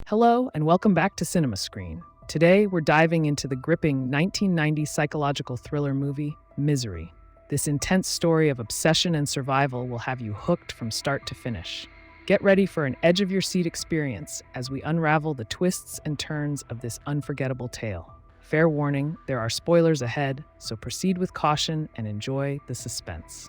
Hello, and welcome back to Cinema Screen. Today, we're diving into the gripping 1990 psychological thriller movie, Misery. This intense story of obsession and survival will have you hooked from start to finish. Get ready for an edge-of-your-seat experience as we unravel the twists and turns of this unforgettable tale. Fair warning, there are spoilers ahead, so proceed with caution and enjoy the suspense.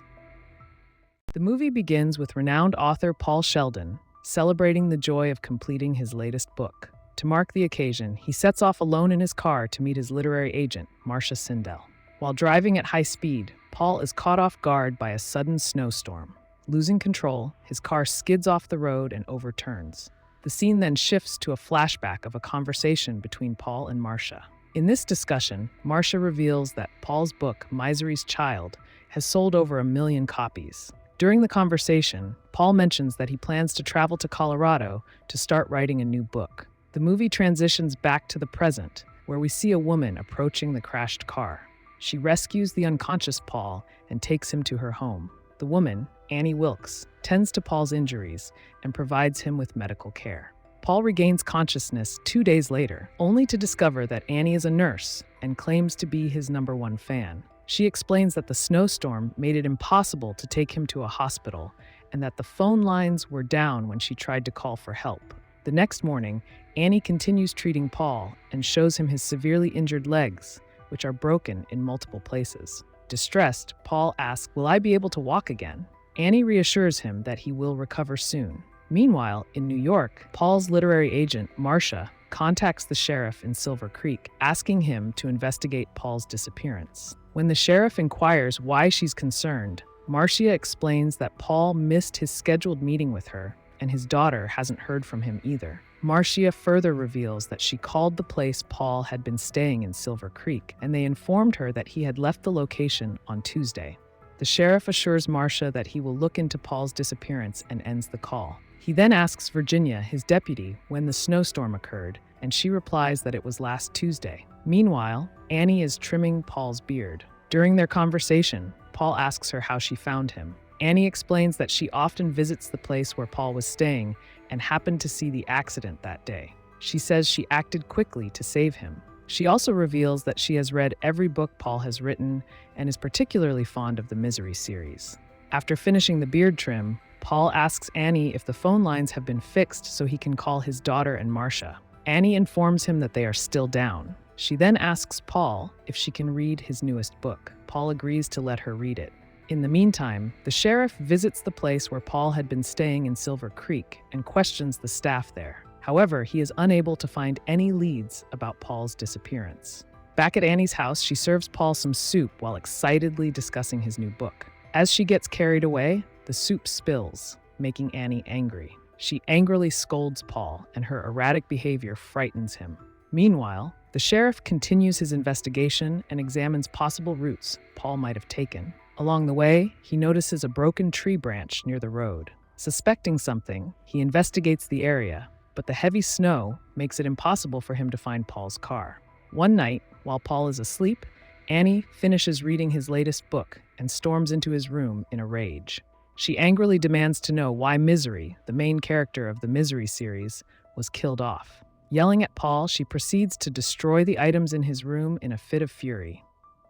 The movie begins with renowned author Paul Sheldon celebrating the joy of completing his latest book. To mark the occasion, he sets off alone in his car to meet his literary agent, Marcia Sindel. While driving at high speed, Paul is caught off guard by a sudden snowstorm. Losing control, his car skids off the road and overturns. The scene then shifts to a flashback of a conversation between Paul and Marcia. In this discussion, Marcia reveals that Paul's book, Misery's Child, has sold over 1 million copies. During the conversation, Paul mentions that he plans to travel to Colorado to start writing a new book. The movie transitions back to the present, where we see a woman approaching the crashed car. She rescues the unconscious Paul and takes him to her home. The woman, Annie Wilkes, tends to Paul's injuries and provides him with medical care. Paul regains consciousness 2 days later, only to discover that Annie is a nurse and claims to be his #1 fan. She explains that the snowstorm made it impossible to take him to a hospital and that the phone lines were down when she tried to call for help. The next morning, Annie continues treating Paul and shows him his severely injured legs, which are broken in multiple places. Distressed, Paul asks, "Will I be able to walk again?" Annie reassures him that he will recover soon. Meanwhile, in New York, Paul's literary agent, Marcia, contacts the sheriff in Silver Creek, asking him to investigate Paul's disappearance. When the sheriff inquires why she's concerned, Marcia explains that Paul missed his scheduled meeting with her, and his daughter hasn't heard from him either. Marcia further reveals that she called the place Paul had been staying in Silver Creek, and they informed her that he had left the location on Tuesday. The sheriff assures Marcia that he will look into Paul's disappearance and ends the call. He then asks Virginia, his deputy, when the snowstorm occurred, and she replies that it was last Tuesday. Meanwhile, Annie is trimming Paul's beard. During their conversation, Paul asks her how she found him. Annie explains that she often visits the place where Paul was staying and happened to see the accident that day. She says she acted quickly to save him. She also reveals that she has read every book Paul has written and is particularly fond of the Misery series. After finishing the beard trim, Paul asks Annie if the phone lines have been fixed so he can call his daughter and Marcia. Annie informs him that they are still down. She then asks Paul if she can read his newest book. Paul agrees to let her read it. In the meantime, the sheriff visits the place where Paul had been staying in Silver Creek and questions the staff there. However, he is unable to find any leads about Paul's disappearance. Back at Annie's house, she serves Paul some soup while excitedly discussing his new book. As she gets carried away, the soup spills, making Annie angry. She angrily scolds Paul, and her erratic behavior frightens him. Meanwhile, the sheriff continues his investigation and examines possible routes Paul might have taken. Along the way, he notices a broken tree branch near the road. Suspecting something, he investigates the area, but the heavy snow makes it impossible for him to find Paul's car. One night, while Paul is asleep, Annie finishes reading his latest book and storms into his room in a rage. She angrily demands to know why Misery, the main character of the Misery series, was killed off. Yelling at Paul, she proceeds to destroy the items in his room in a fit of fury.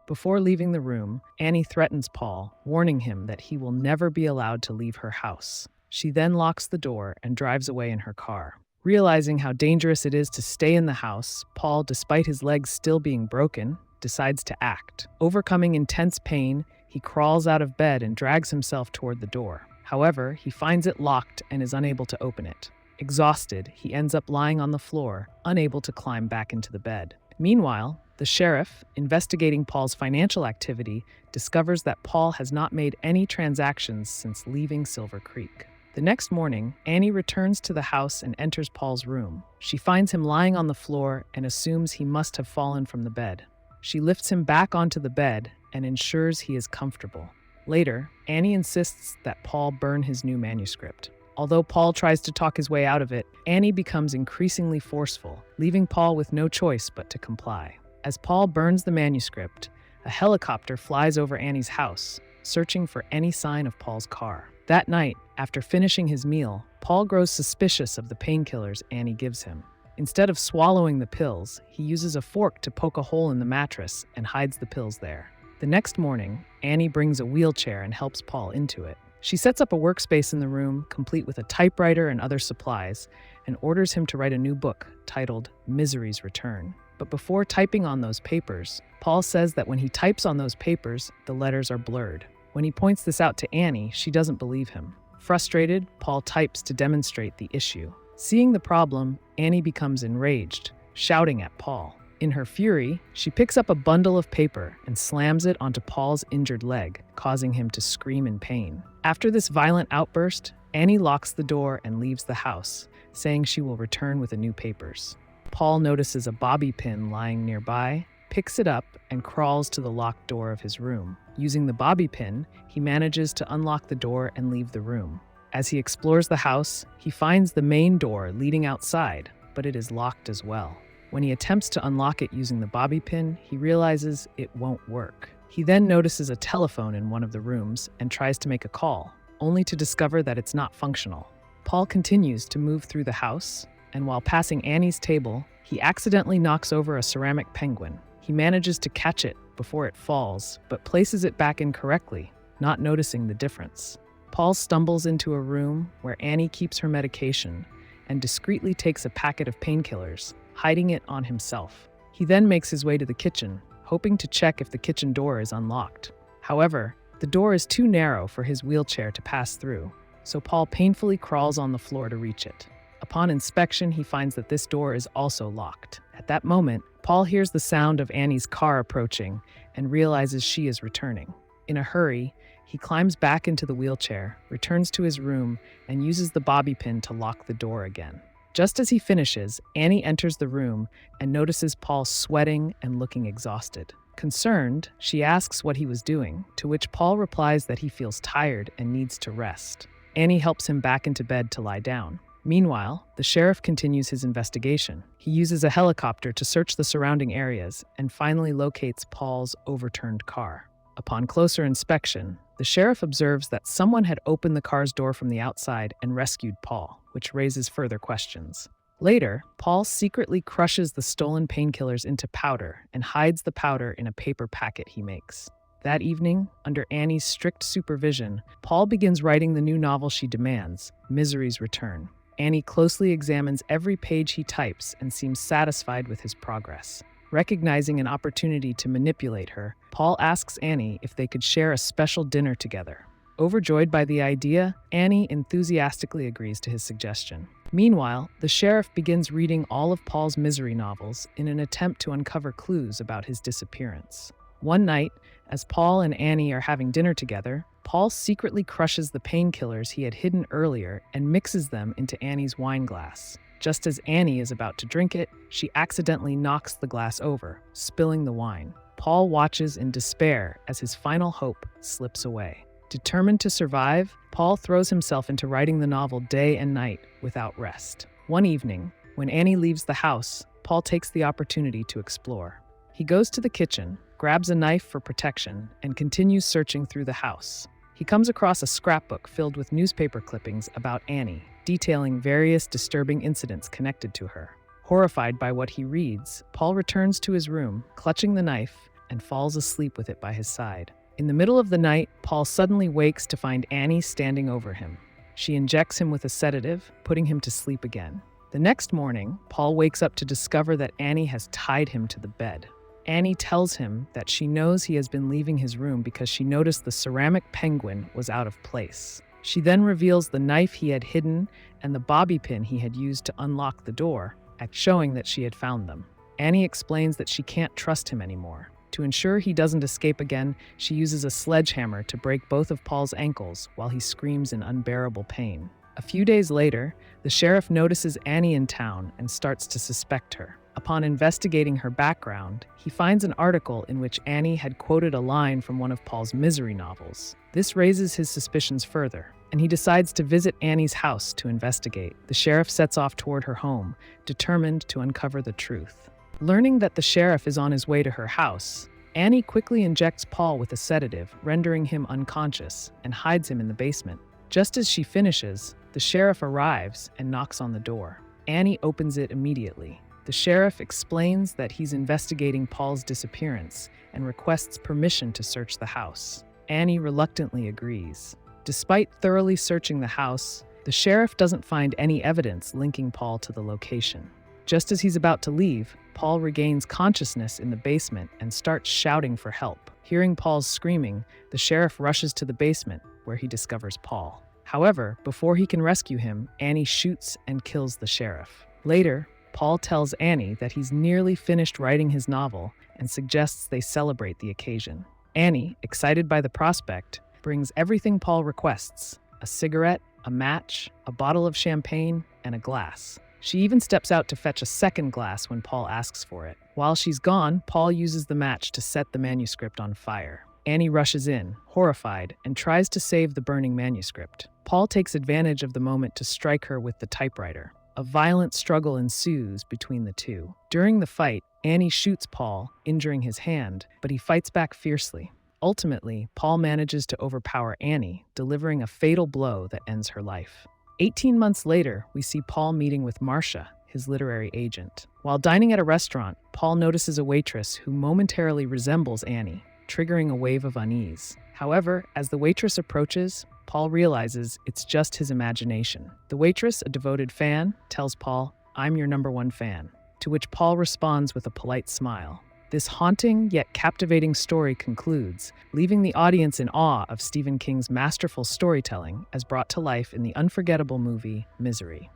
Before leaving the room, Annie threatens Paul, warning him that he will never be allowed to leave her house. She then locks the door and drives away in her car. Realizing how dangerous it is to stay in the house, Paul, despite his legs still being broken, decides to act. Overcoming intense pain, he crawls out of bed and drags himself toward the door. However, he finds it locked and is unable to open it. Exhausted, he ends up lying on the floor, unable to climb back into the bed. Meanwhile, the sheriff, investigating Paul's financial activity, discovers that Paul has not made any transactions since leaving Silver Creek. The next morning, Annie returns to the house and enters Paul's room. She finds him lying on the floor and assumes he must have fallen from the bed. She lifts him back onto the bed and ensures he is comfortable. Later, Annie insists that Paul burn his new manuscript. Although Paul tries to talk his way out of it, Annie becomes increasingly forceful, leaving Paul with no choice but to comply. As Paul burns the manuscript, a helicopter flies over Annie's house, searching for any sign of Paul's car. That night, after finishing his meal, Paul grows suspicious of the painkillers Annie gives him. Instead of swallowing the pills, he uses a fork to poke a hole in the mattress and hides the pills there. The next morning, Annie brings a wheelchair and helps Paul into it. She sets up a workspace in the room, complete with a typewriter and other supplies, and orders him to write a new book titled Misery's Return. But before typing on those papers, Paul says that when he types on those papers, the letters are blurred. When he points this out to Annie, she doesn't believe him. Frustrated, Paul types to demonstrate the issue. Seeing the problem, Annie becomes enraged, shouting at Paul. In her fury, she picks up a bundle of paper and slams it onto Paul's injured leg, causing him to scream in pain. After this violent outburst, Annie locks the door and leaves the house, saying she will return with the new papers. Paul notices a bobby pin lying nearby, picks it up, and crawls to the locked door of his room. Using the bobby pin, he manages to unlock the door and leave the room. As he explores the house, he finds the main door leading outside, but it is locked as well. When he attempts to unlock it using the bobby pin, he realizes it won't work. He then notices a telephone in one of the rooms and tries to make a call, only to discover that it's not functional. Paul continues to move through the house, and while passing Annie's table, he accidentally knocks over a ceramic penguin. He manages to catch it before it falls, but places it back incorrectly, not noticing the difference. Paul stumbles into a room where Annie keeps her medication and discreetly takes a packet of painkillers, hiding it on himself. He then makes his way to the kitchen, hoping to check if the kitchen door is unlocked. However, the door is too narrow for his wheelchair to pass through, so Paul painfully crawls on the floor to reach it. Upon inspection, he finds that this door is also locked. At that moment, Paul hears the sound of Annie's car approaching and realizes she is returning. In a hurry, he climbs back into the wheelchair, returns to his room, and uses the bobby pin to lock the door again. Just as he finishes, Annie enters the room and notices Paul sweating and looking exhausted. Concerned, she asks what he was doing, to which Paul replies that he feels tired and needs to rest. Annie helps him back into bed to lie down. Meanwhile, the sheriff continues his investigation. He uses a helicopter to search the surrounding areas and finally locates Paul's overturned car. Upon closer inspection, the sheriff observes that someone had opened the car's door from the outside and rescued Paul, which raises further questions. Later, Paul secretly crushes the stolen painkillers into powder and hides the powder in a paper packet he makes. That evening, under Annie's strict supervision, Paul begins writing the new novel she demands, Misery's Return. Annie closely examines every page he types and seems satisfied with his progress. Recognizing an opportunity to manipulate her, Paul asks Annie if they could share a special dinner together. Overjoyed by the idea, Annie enthusiastically agrees to his suggestion. Meanwhile, the sheriff begins reading all of Paul's misery novels in an attempt to uncover clues about his disappearance. One night, as Paul and Annie are having dinner together, Paul secretly crushes the painkillers he had hidden earlier and mixes them into Annie's wine glass. Just as Annie is about to drink it, she accidentally knocks the glass over, spilling the wine. Paul watches in despair as his final hope slips away. Determined to survive, Paul throws himself into writing the novel day and night without rest. One evening, when Annie leaves the house, Paul takes the opportunity to explore. He goes to the kitchen, grabs a knife for protection, and continues searching through the house. He comes across a scrapbook filled with newspaper clippings about Annie, detailing various disturbing incidents connected to her. Horrified by what he reads, Paul returns to his room, clutching the knife, and falls asleep with it by his side. In the middle of the night, Paul suddenly wakes to find Annie standing over him. She injects him with a sedative, putting him to sleep again. The next morning, Paul wakes up to discover that Annie has tied him to the bed. Annie tells him that she knows he has been leaving his room because she noticed the ceramic penguin was out of place. She then reveals the knife he had hidden and the bobby pin he had used to unlock the door, showing that she had found them. Annie explains that she can't trust him anymore. To ensure he doesn't escape again, she uses a sledgehammer to break both of Paul's ankles while he screams in unbearable pain. A few days later, the sheriff notices Annie in town and starts to suspect her. Upon investigating her background, he finds an article in which Annie had quoted a line from one of Paul's misery novels. This raises his suspicions further, and he decides to visit Annie's house to investigate. The sheriff sets off toward her home, determined to uncover the truth. Learning that the sheriff is on his way to her house, Annie quickly injects Paul with a sedative, rendering him unconscious, and hides him in the basement. Just as she finishes, the sheriff arrives and knocks on the door. Annie opens it immediately. The sheriff explains that he's investigating Paul's disappearance and requests permission to search the house. Annie reluctantly agrees. Despite thoroughly searching the house, the sheriff doesn't find any evidence linking Paul to the location. Just as he's about to leave, Paul regains consciousness in the basement and starts shouting for help. Hearing Paul's screaming, the sheriff rushes to the basement, where he discovers Paul. However, before he can rescue him, Annie shoots and kills the sheriff. Later, Paul tells Annie that he's nearly finished writing his novel and suggests they celebrate the occasion. Annie, excited by the prospect, brings everything Paul requests: a cigarette, a match, a bottle of champagne, and a glass. She even steps out to fetch a second glass when Paul asks for it. While she's gone, Paul uses the match to set the manuscript on fire. Annie rushes in, horrified, and tries to save the burning manuscript. Paul takes advantage of the moment to strike her with the typewriter. A violent struggle ensues between the two. During the fight, Annie shoots Paul, injuring his hand, but he fights back fiercely. Ultimately, Paul manages to overpower Annie, delivering a fatal blow that ends her life. 18 months later, we see Paul meeting with Marcia, his literary agent. While dining at a restaurant, Paul notices a waitress who momentarily resembles Annie, triggering a wave of unease. However, as the waitress approaches, Paul realizes it's just his imagination. The waitress, a devoted fan, tells Paul, "I'm your #1 fan," to which Paul responds with a polite smile. This haunting yet captivating story concludes, leaving the audience in awe of Stephen King's masterful storytelling as brought to life in the unforgettable movie Misery.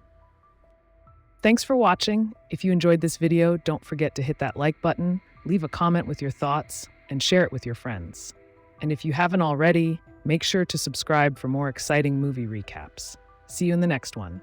Thanks for watching. If you enjoyed this video, don't forget to hit that like button, leave a comment with your thoughts, and share it with your friends. And if you haven't already, make sure to subscribe for more exciting movie recaps. See you in the next one.